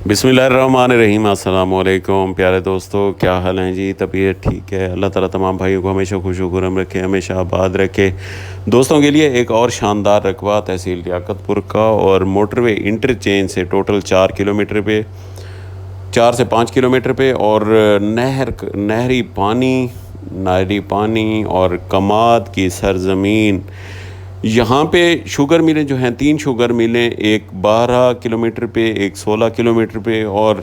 बिस्मिल्लाहिर्रहमानिर्रहीम। अस्सलाम वालेकुम प्यारे दोस्तों, क्या हाल हैं जी? तबीयत ठीक है? अल्लाह ताला तमाम भाइयों को हमेशा खुशगुरम रखे, हमेशा आबाद रखे। दोस्तों के लिए एक और शानदार रकबा तहसील लियाकतपुर का, और मोटरवे इंटरचेंज से टोटल 4 किलोमीटर पे, 4 से 5 किलोमीटर पे, और नहरी पानी और कमाद की सरजमीन। यहाँ पे शुगर मिलें जो हैं, 3 शुगर मिलें, एक 12 किलोमीटर पे, एक 16 किलोमीटर पे और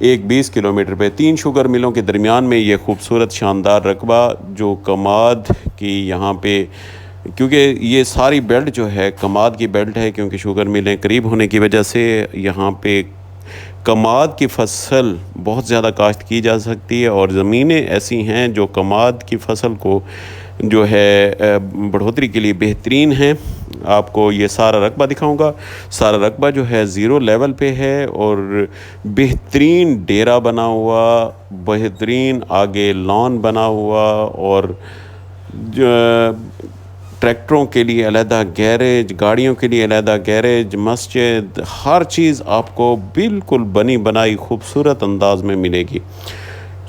एक 20 किलोमीटर पे। 3 शुगर मिलों के दरमियान में ये खूबसूरत शानदार रकबा जो कमाद की यहाँ पे, क्योंकि ये सारी बेल्ट जो है कमाद की बेल्ट है, क्योंकि शुगर मिलें करीब होने की वजह से यहाँ पे कमाद की फसल बहुत ज़्यादा काश्त की जा सकती है, और ज़मीनें ऐसी हैं जो कमाद की फसल को जो है बढ़ोतरी के लिए बेहतरीन है। आपको ये सारा रकबा दिखाऊंगा। सारा रकबा जो है ज़ीरो लेवल पे है, और बेहतरीन डेरा बना हुआ, बेहतरीन आगे लॉन बना हुआ, और ट्रैक्टरों के लिए अलहदा गैरेज, गाड़ियों के लिए अलहदा गैरेज, मस्जिद, हर चीज़ आपको बिल्कुल बनी बनाई खूबसूरत अंदाज में मिलेगी।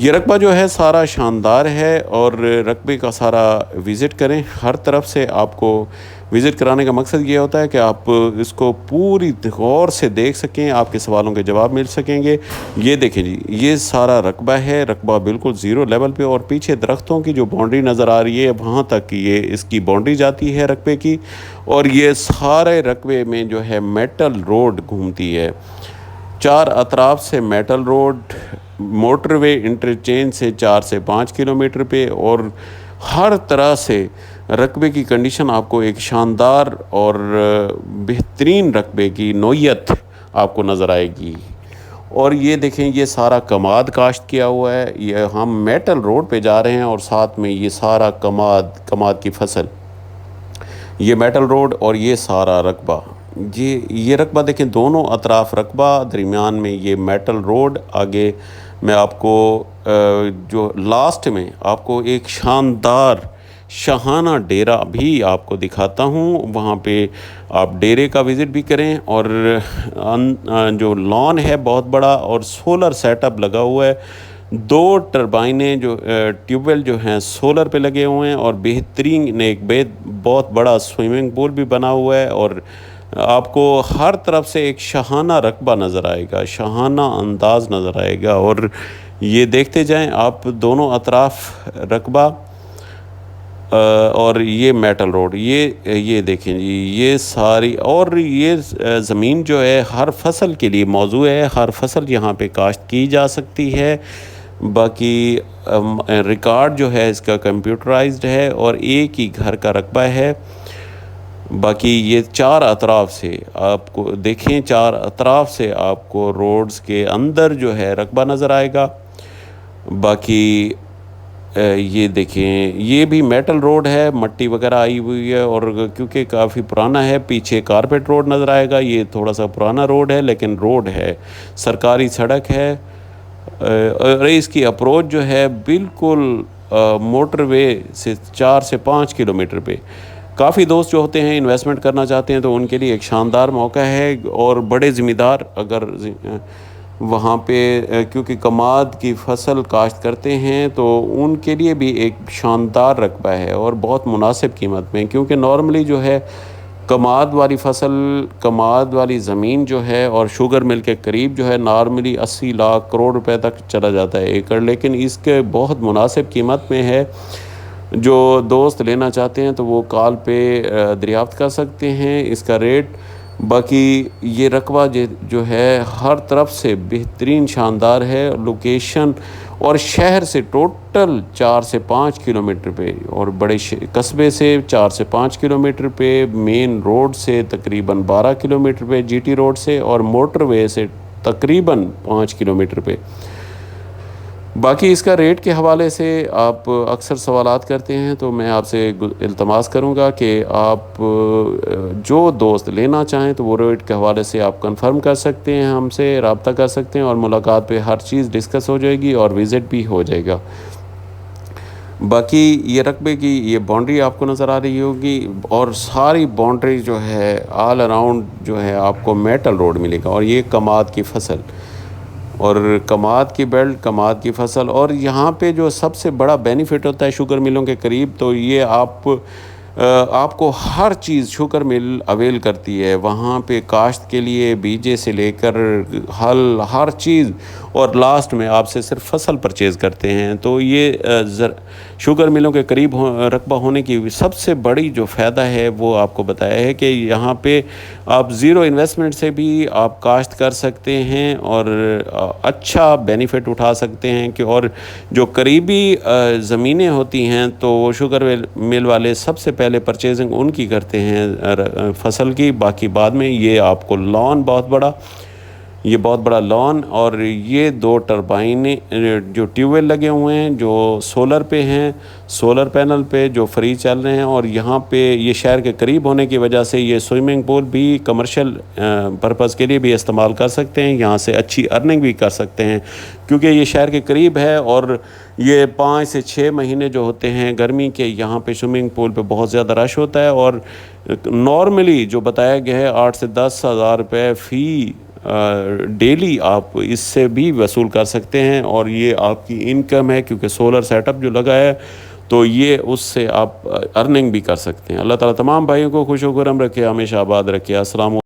ये रकबा जो है सारा शानदार है, और रकबे का सारा विज़िट करें। हर तरफ से आपको विज़िट कराने का मकसद ये होता है कि आप इसको पूरी गौर से देख सकें, आपके सवालों के जवाब मिल सकेंगे। ये देखें जी, ये सारा रकबा है, रकबा बिल्कुल ज़ीरो लेवल पे, और पीछे दरख्तों की जो बाउंड्री नज़र आ रही है वहाँ तक ये इसकी बाउंड्री जाती है रकबे की। और ये सारे रकबे में जो है मेटल रोड घूमती है, 4 अतराफ से मेटल रोड, मोटरवे इंटरचेंज से 4 से 5 किलोमीटर पे, और हर तरह से रकबे की कंडीशन आपको एक शानदार और बेहतरीन रकबे की नौयत आपको नज़र आएगी। और ये देखें, ये सारा कमाद काश्त किया हुआ है। ये हम मेटल रोड पे जा रहे हैं, और साथ में ये सारा कमाद की फसल, ये मेटल रोड और ये सारा रकबा। ये रकबा देखें, दोनों अतराफ रकबा, दरमियान में ये मेटल रोड। आगे मैं आपको जो लास्ट में आपको एक शानदार शाहाना डेरा भी आपको दिखाता हूँ। वहाँ पे आप डेरे का विज़िट भी करें, और जो लॉन है बहुत बड़ा, और सोलर सेटअप लगा हुआ है। 2 टरबाइनें जो ट्यूबवेल जो हैं सोलर पे लगे हुए हैं, और बेहतरीन एक बहुत बड़ा स्विमिंग पूल भी बना हुआ है। और आपको हर तरफ से एक शाहाना रकबा नज़र आएगा, शाहाना अंदाज नज़र आएगा। और ये देखते जाएं आप, दोनों अतराफ रकबा, और ये मेटल रोड, ये देखें जी, ये सारी, और ये ज़मीन जो है हर फसल के लिए मौजू है, हर फसल यहाँ पे काश्त की जा सकती है। बाकी रिकॉर्ड जो है इसका कंप्यूटराइज्ड है, और एक ही घर का रकबा है। बाकी ये 4 अतराफ से आपको देखें, 4 अतराफ से आपको रोड्स के अंदर जो है रकबा नज़र आएगा। बाकी ये देखें, ये भी मेटल रोड है, मट्टी वगैरह आई हुई है, और क्योंकि काफ़ी पुराना है, पीछे कारपेट रोड नज़र आएगा। ये थोड़ा सा पुराना रोड है, लेकिन रोड है, सरकारी सड़क है। और इसकी अप्रोच जो है बिल्कुल मोटरवे से 4 से 5 किलोमीटर पे। काफ़ी दोस्त जो होते हैं इन्वेस्टमेंट करना चाहते हैं, तो उनके लिए एक शानदार मौका है। और बड़े ज़िम्मेदार अगर वहाँ पे, क्योंकि कमाद की फसल काश्त करते हैं, तो उनके लिए भी एक शानदार रकबा है, और बहुत मुनासिब कीमत में। क्योंकि नॉर्मली जो है कमाद वाली फसल, कमाद वाली ज़मीन जो है, और शुगर मिल के करीब जो है नॉर्मली 80 लाख करोड़ रुपए तक चला जाता है एकड़, लेकिन इसके बहुत मुनासिब कीमत में है। जो दोस्त लेना चाहते हैं तो वो कॉल पे दरियाफ्त कर सकते हैं इसका रेट। बाकी ये रकबा जो है हर तरफ से बेहतरीन शानदार है, लोकेशन और शहर से टोटल 4 से 5 किलोमीटर पे, और बड़े कस्बे से 4 से 5 किलोमीटर पे, मेन रोड से तकरीबन 12 किलोमीटर पे, जीटी रोड से, और मोटरवे से तकरीबन 5 किलोमीटर पे। बाकी इसका रेट के हवाले से आप अक्सर सवालात करते हैं, तो मैं आपसे इल्तमास करूंगा कि आप जो दोस्त लेना चाहें तो वो रेट के हवाले से आप कंफर्म कर सकते हैं, हमसे रब्ता कर सकते हैं, और मुलाकात पे हर चीज़ डिस्कस हो जाएगी और विज़िट भी हो जाएगा। बाकी ये रकबे की ये बाउंड्री आपको नज़र आ रही होगी, और सारी बाउंड्री जो है ऑल अराउंड जो है आपको मेटल रोड मिलेगा। और ये कमाद की फसल, اور کماد کی بیلٹ، کماد کی فصل، اور یہاں پہ جو سب سے بڑا بینیفٹ ہوتا ہے شوگر ملوں کے قریب، تو یہ آپ کو ہر چیز شوگر مل اویل کرتی ہے وہاں پہ، کاشت کے لیے بیجے سے لے کر ہل، ہر چیز، اور لاسٹ میں آپ سے صرف فصل پرچیز کرتے ہیں۔ تو یہ شوگر ملوں کے قریب رقبہ ہونے کی سب سے بڑی جو فائدہ ہے وہ آپ کو بتایا ہے کہ یہاں پہ آپ زیرو انویسٹمنٹ سے بھی آپ کاشت کر سکتے ہیں اور اچھا بینیفٹ اٹھا سکتے ہیں کہ، اور جو قریبی زمینیں ہوتی ہیں تو وہ شوگر مل والے سب سے پہلے پرچیزنگ ان کی کرتے ہیں فصل کی، باقی بعد میں یہ آپ کو لون بہت بڑا لون، اور یہ 2 ٹربائنیں جو ٹیوب ویل لگے ہوئے ہیں جو سولر پہ ہیں، سولر پینل پہ جو فری چل رہے ہیں، اور یہاں پہ یہ شہر کے قریب ہونے کی وجہ سے یہ سوئمنگ پول بھی کمرشل پرپز کے لیے بھی استعمال کر سکتے ہیں، یہاں سے اچھی ارننگ بھی کر سکتے ہیں کیونکہ یہ شہر کے قریب ہے، اور یہ 5 سے 6 مہینے جو ہوتے ہیں گرمی کے، یہاں پہ سوئمنگ پول پہ بہت زیادہ رش ہوتا ہے، اور نارملی جو بتایا گیا ہے 8 سے 10 ہزار روپے فی ڈیلی آپ اس سے بھی وصول کر سکتے ہیں، اور یہ آپ کی انکم ہے کیونکہ سولر سیٹ اپ جو لگا ہے تو یہ اس سے آپ ارننگ بھی کر سکتے ہیں۔ اللہ تعالیٰ تمام بھائیوں کو خوش و خرم رکھے، ہمیشہ آباد رکھے۔ السلام